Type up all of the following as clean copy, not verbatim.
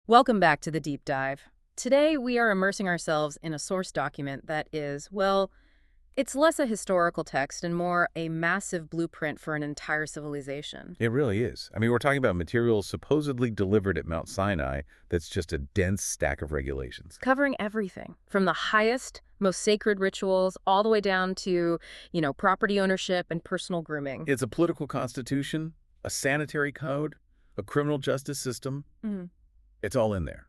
Welcome back to the Deep Dive. Today, we are immersing ourselves in a source document that is, well, it's less a historical text and more a massive blueprint for an entire civilization. It really is. I mean, we're talking about materials supposedly delivered at Mount Sinai that's just a dense stack of regulations. Covering everything, from the highest, most sacred rituals, all the way down to, property ownership and personal grooming. It's a political constitution, a sanitary code, a criminal justice system. Mhm. It's all in there.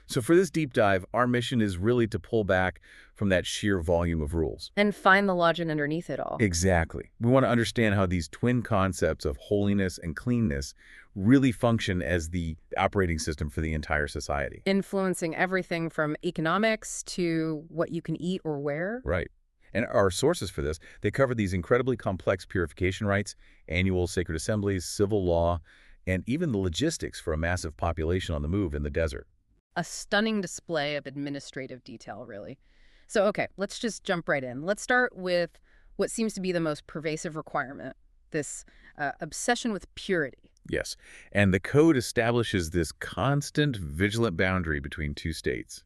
So for this deep dive, our mission is really to pull back from that sheer volume of rules. And find the logic underneath it all. Exactly. We want to understand how these twin concepts of holiness and cleanness really function as the operating system for the entire society. Influencing everything from economics to what you can eat or wear. Right. And our sources for this, they cover these incredibly complex purification rites, annual sacred assemblies, civil law, and even the logistics for a massive population on the move in the desert. A stunning display of administrative detail, really. So, okay, let's just jump right in. Let's start with what seems to be the most pervasive requirement, this obsession with purity. Yes, and the code establishes this constant, vigilant boundary between two states,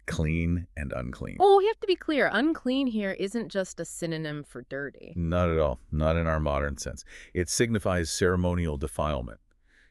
clean and unclean. Oh, we have to be clear. Unclean here isn't just a synonym for dirty. Not at all, not in our modern sense. It signifies ceremonial defilement.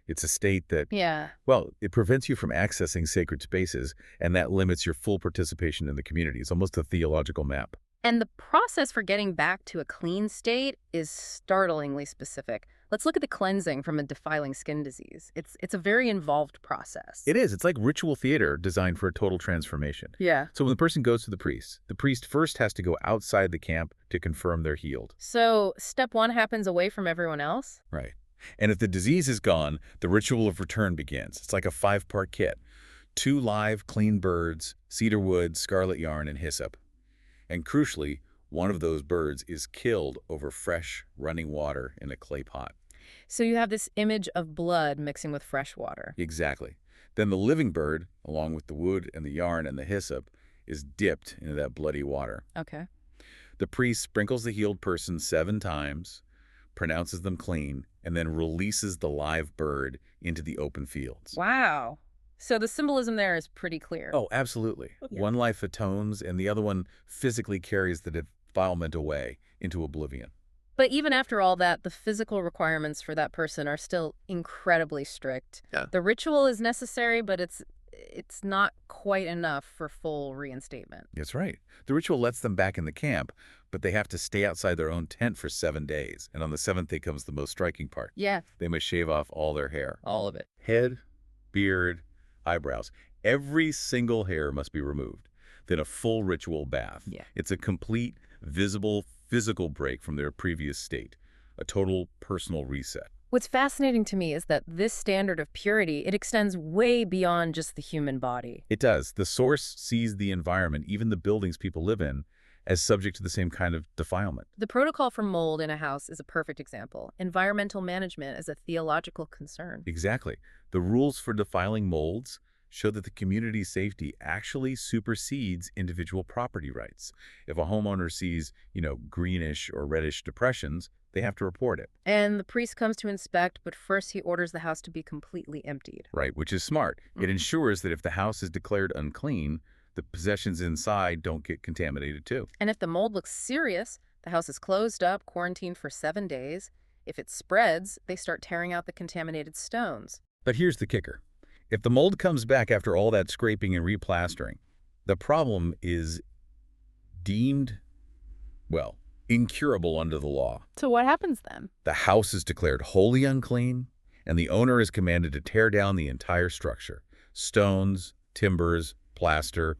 It's a state that, Yeah. well, it prevents you from accessing sacred spaces, and that limits your full participation in the community. It's almost a theological map. And the process for getting back to a clean state is startlingly specific. Let's look at the cleansing from a defiling skin disease. It's a very involved process. It is. It's like ritual theater designed for a total transformation. Yeah. So when the person goes to the priest first has to go outside the camp to confirm they're healed. So step one happens away from everyone else? Right. And if the disease is gone, the ritual of return begins. It's like a 5-part kit. 2 live, clean birds, cedar wood, scarlet yarn, and hyssop. And crucially, one of those birds is killed over fresh, running water in a clay pot. So you have this image of blood mixing with fresh water. Exactly. Then the living bird, along with the wood and the yarn and the hyssop, is dipped into that bloody water. Okay. The priest sprinkles the healed person 7 times, pronounces them clean, and then releases the live bird into the open fields. Wow. So the symbolism there is pretty clear. Oh, absolutely. Yeah. One life atones, and the other one physically carries the defilement away into oblivion. But even after all that, the physical requirements for that person are still incredibly strict. Yeah. The ritual is necessary, but it's not quite enough for full reinstatement. That's right. The ritual lets them back in the camp, but they have to stay outside their own tent for 7 days. And on the 7th day comes the most striking part. Yeah. They must shave off all their hair. All of it. Head, beard, eyebrows. Every single hair must be removed. Then a full ritual bath. Yeah. It's a complete, visible, physical break from their previous state. A total personal reset. What's fascinating to me is that this standard of purity, it extends way beyond just the human body. It does. The source sees the environment, even the buildings people live in, as subject to the same kind of defilement. The protocol for mold in a house is a perfect example. Environmental management is a theological concern. Exactly. The rules for defiling molds show that the community's safety actually supersedes individual property rights. If a homeowner sees, greenish or reddish depressions, they have to report it. And the priest comes to inspect, but first he orders the house to be completely emptied. Right, which is smart. It ensures that if the house is declared unclean, the possessions inside don't get contaminated too. And if the mold looks serious, the house is closed up, quarantined for 7 days. If it spreads, they start tearing out the contaminated stones. But here's the kicker. If the mold comes back after all that scraping and replastering, the problem is deemed, incurable under the law. So what happens then? The house is declared wholly unclean, and the owner is commanded to tear down the entire structure, stones, timbers, plaster,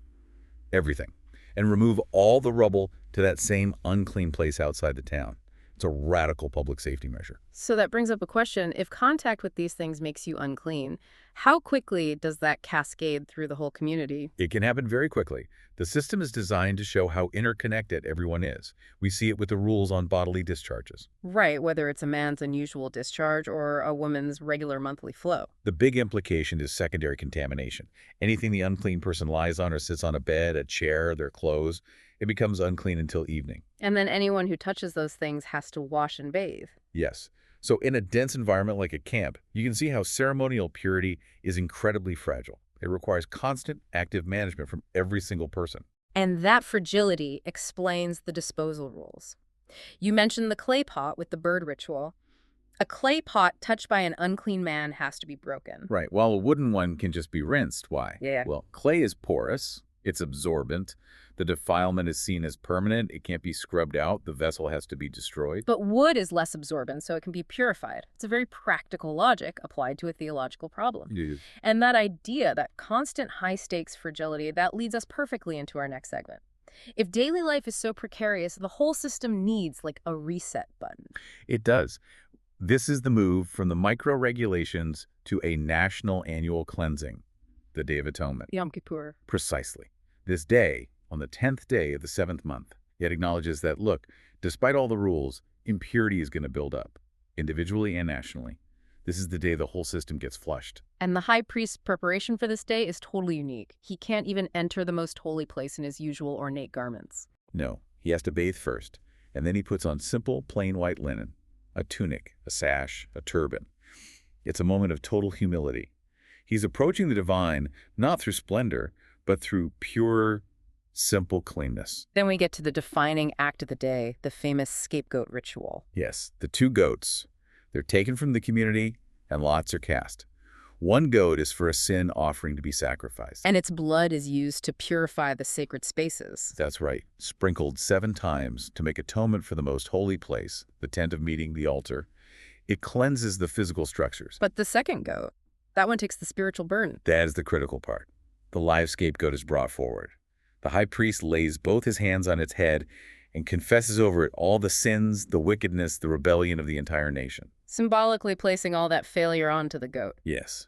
everything, and remove all the rubble to that same unclean place outside the town. It's a radical public safety measure. So that brings up a question. If contact with these things makes you unclean, how quickly does that cascade through the whole community? It can happen very quickly. The system is designed to show how interconnected everyone is. We see it with the rules on bodily discharges. Right, whether it's a man's unusual discharge or a woman's regular monthly flow. The big implication is secondary contamination. Anything the unclean person lies on or sits on, a bed, a chair, their clothes, it becomes unclean until evening. And then anyone who touches those things has to wash and bathe. Yes. So in a dense environment like a camp, you can see how ceremonial purity is incredibly fragile. It requires constant, active management from every single person. And that fragility explains the disposal rules. You mentioned the clay pot with the bird ritual. A clay pot touched by an unclean man has to be broken. Right, while a wooden one can just be rinsed. Why? Yeah. Well, clay is porous, it's absorbent, the defilement is seen as permanent, it can't be scrubbed out, the vessel has to be destroyed. But wood is less absorbent, so it can be purified. It's a very practical logic applied to a theological problem. Yeah. And that idea, that constant high-stakes fragility, that leads us perfectly into our next segment. If daily life is so precarious, the whole system needs, like, a reset button. It does. This is the move from the micro-regulations to a national annual cleansing, the Day of Atonement. Yom Kippur. Precisely. This day, on the 10th day of the 7th month, it acknowledges that, look, despite all the rules, impurity is going to build up, individually and nationally. This is the day the whole system gets flushed. And the high priest's preparation for this day is totally unique. He can't even enter the most holy place in his usual ornate garments. No, he has to bathe first, and then he puts on simple, plain white linen, a tunic, a sash, a turban. It's a moment of total humility. He's approaching the divine not through splendor, but through pure, simple cleanness. Then we get to the defining act of the day, the famous scapegoat ritual. Yes, the 2 goats. They're taken from the community, and lots are cast. 1 goat is for a sin offering to be sacrificed. And its blood is used to purify the sacred spaces. That's right, sprinkled 7 times to make atonement for the most holy place, the tent of meeting, the altar. It cleanses the physical structures. But the second goat, that one takes the spiritual burden. That is the critical part. The live scapegoat is brought forward. The high priest lays both his hands on its head and confesses over it all the sins, the wickedness, the rebellion of the entire nation. Symbolically placing all that failure onto the goat. Yes.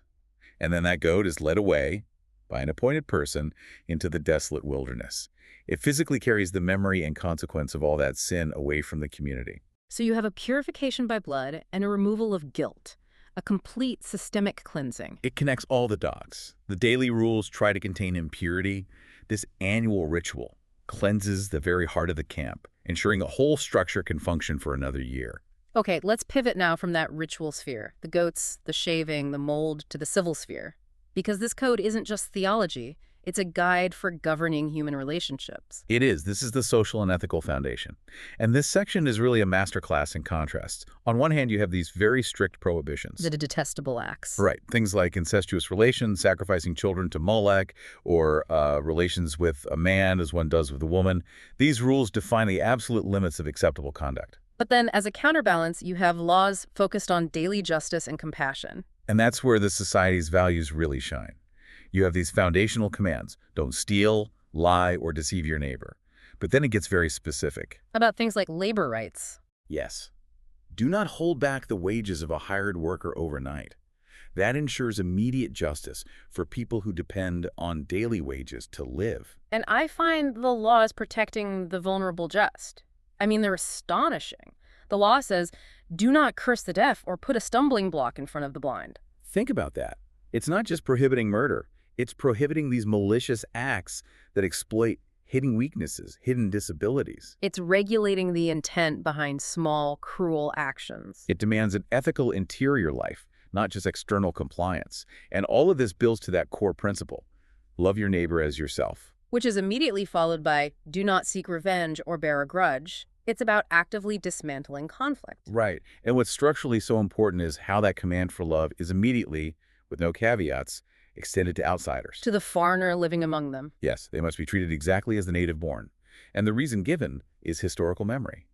And then that goat is led away by an appointed person into the desolate wilderness. It physically carries the memory and consequence of all that sin away from the community. So you have a purification by blood and a removal of guilt, a complete systemic cleansing. It connects all the dots. The daily rules try to contain impurity. This annual ritual cleanses the very heart of the camp, ensuring the whole structure can function for another year. Okay, let's pivot now from that ritual sphere, the goats, the shaving, the mold, to the civil sphere. Because this code isn't just theology, it's a guide for governing human relationships. It is. This is the social and ethical foundation. And this section is really a masterclass in contrasts. On one hand, you have these very strict prohibitions. The detestable acts. Right. Things like incestuous relations, sacrificing children to Molech, or relations with a man as one does with a woman. These rules define the absolute limits of acceptable conduct. But then, as a counterbalance, you have laws focused on daily justice and compassion. And that's where the society's values really shine. You have these foundational commands. Don't steal, lie, or deceive your neighbor. But then it gets very specific. About things like labor rights. Yes. Do not hold back the wages of a hired worker overnight. That ensures immediate justice for people who depend on daily wages to live. And I find the laws protecting the vulnerable just. I mean, they're astonishing. The law says, do not curse the deaf or put a stumbling block in front of the blind. Think about that. It's not just prohibiting murder. It's prohibiting these malicious acts that exploit hidden weaknesses, hidden disabilities. It's regulating the intent behind small, cruel actions. It demands an ethical interior life, not just external compliance. And all of this builds to that core principle. Love your neighbor as yourself. Which is immediately followed by, do not seek revenge or bear a grudge. It's about actively dismantling conflict. Right. And what's structurally so important is how that command for love is immediately, with no caveats, extended to outsiders. To the foreigner living among them. Yes, they must be treated exactly as the native born. And the reason given is historical memory.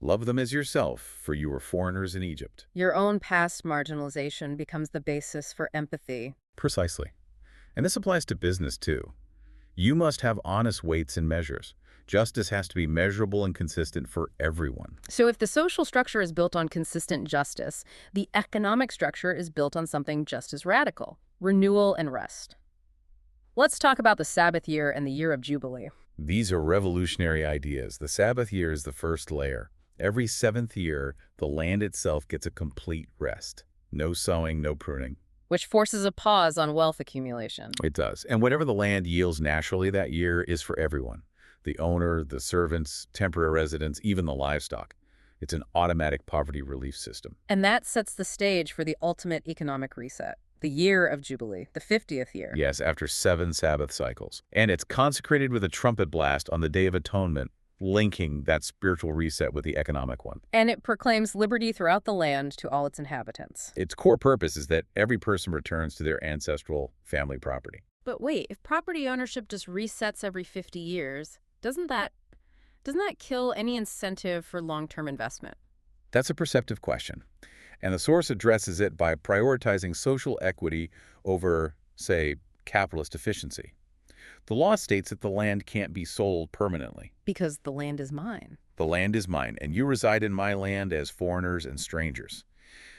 Love them as yourself, for you were foreigners in Egypt. Your own past marginalization becomes the basis for empathy. Precisely. And this applies to business, too. You must have honest weights and measures. Justice has to be measurable and consistent for everyone. So if the social structure is built on consistent justice, the economic structure is built on something just as radical: renewal and rest. Let's talk about the Sabbath year and the year of Jubilee. These are revolutionary ideas. The Sabbath year is the first layer. Every 7th year, the land itself gets a complete rest. No sowing, no pruning. Which forces a pause on wealth accumulation. It does. And whatever the land yields naturally that year is for everyone. The owner, the servants, temporary residents, even the livestock. It's an automatic poverty relief system. And that sets the stage for the ultimate economic reset, the year of Jubilee, the 50th year. Yes, after 7 Sabbath cycles. And it's consecrated with a trumpet blast on the Day of Atonement, linking that spiritual reset with the economic one. And it proclaims liberty throughout the land to all its inhabitants. Its core purpose is that every person returns to their ancestral family property. But wait, if property ownership just resets every 50 years, doesn't that kill any incentive for long-term investment? That's a perceptive question. And the source addresses it by prioritizing social equity over, say, capitalist efficiency. The law states that the land can't be sold permanently. Because the land is mine. The land is mine, and you reside in my land as foreigners and strangers.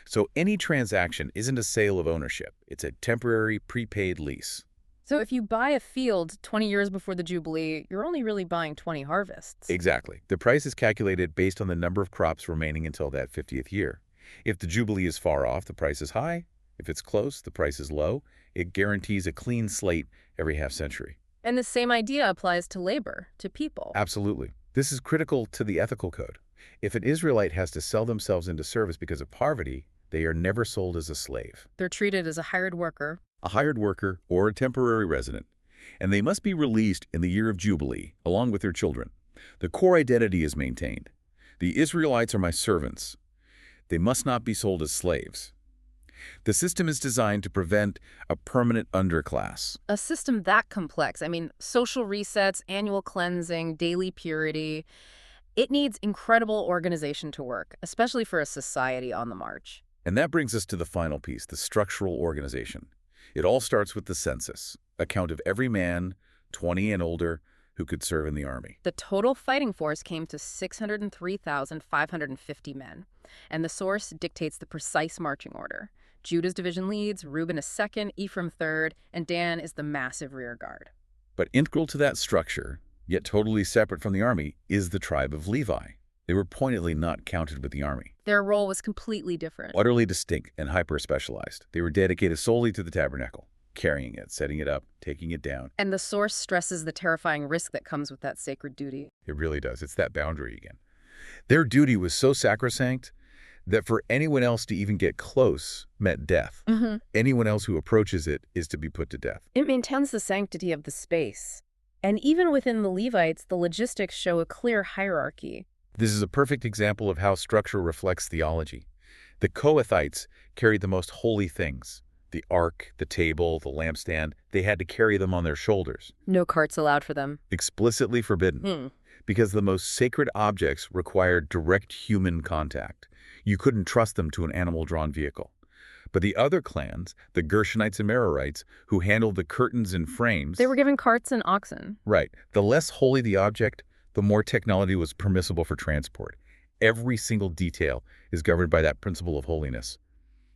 So any transaction isn't a sale of ownership. It's a temporary prepaid lease. So if you buy a field 20 years before the Jubilee, you're only really buying 20 harvests. Exactly. The price is calculated based on the number of crops remaining until that 50th year. If the Jubilee is far off, the price is high. If it's close, the price is low. It guarantees a clean slate every half century. And the same idea applies to labor, to people. Absolutely. This is critical to the ethical code. If an Israelite has to sell themselves into service because of poverty, they are never sold as a slave. They're treated as a hired worker. A hired worker or a temporary resident. And they must be released in the year of Jubilee, along with their children. The core identity is maintained. The Israelites are my servants. They must not be sold as slaves. The system is designed to prevent a permanent underclass. A system that complex. I mean, social resets, annual cleansing, daily purity. It needs incredible organization to work, especially for a society on the march. And that brings us to the final piece, the structural organization. It all starts with the census, a count of every man, 20 and older, who could serve in the army. The total fighting force came to 603,550 men, and the source dictates the precise marching order. Judah's division leads, Reuben is second, Ephraim third, and Dan is the massive rear guard. But integral to that structure, yet totally separate from the army, is the tribe of Levi. They were pointedly not counted with the army. Their role was completely different. Utterly distinct and hyper-specialized. They were dedicated solely to the tabernacle, carrying it, setting it up, taking it down. And the source stresses the terrifying risk that comes with that sacred duty. It really does. It's that boundary again. Their duty was so sacrosanct that for anyone else to even get close meant death. Anyone else who approaches it is to be put to death. It maintains the sanctity of the space. And even within the Levites, the logistics show a clear hierarchy. This is a perfect example of how structure reflects theology. The Kohathites carried the most holy things. The ark, the table, the lampstand, they had to carry them on their shoulders. No carts allowed for them. Explicitly forbidden. Because the most sacred objects required direct human contact. You couldn't trust them to an animal-drawn vehicle. But the other clans, the Gershonites and Merarites, who handled the curtains and frames... They were given carts and oxen. Right. The less holy the object, the more technology was permissible for transport. Every single detail is governed by that principle of holiness.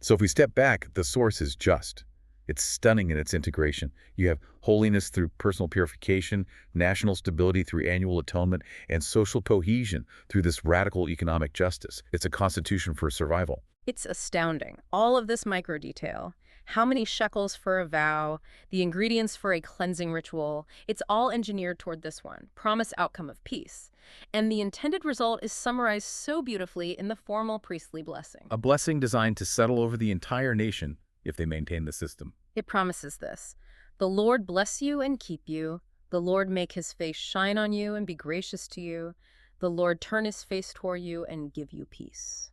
So if we step back, the source is just. It's stunning in its integration. You have holiness through personal purification, national stability through annual atonement, and social cohesion through this radical economic justice. It's a constitution for survival. It's astounding. All of this micro detail. How many shekels for a vow, the ingredients for a cleansing ritual, it's all engineered toward this one, promised outcome of peace. And the intended result is summarized so beautifully in the formal priestly blessing. A blessing designed to settle over the entire nation if they maintain the system. It promises this: the Lord bless you and keep you. The Lord make his face shine on you and be gracious to you. The Lord turn his face toward you and give you peace.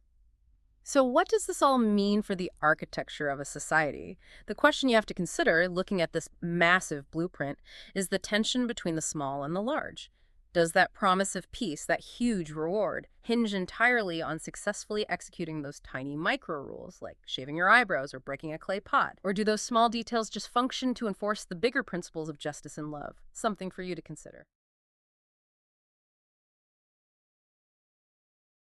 So what does this all mean for the architecture of a society? The question you have to consider, looking at this massive blueprint, is the tension between the small and the large. Does that promise of peace, that huge reward, hinge entirely on successfully executing those tiny micro rules, like shaving your eyebrows or breaking a clay pot? Or do those small details just function to enforce the bigger principles of justice and love? Something for you to consider.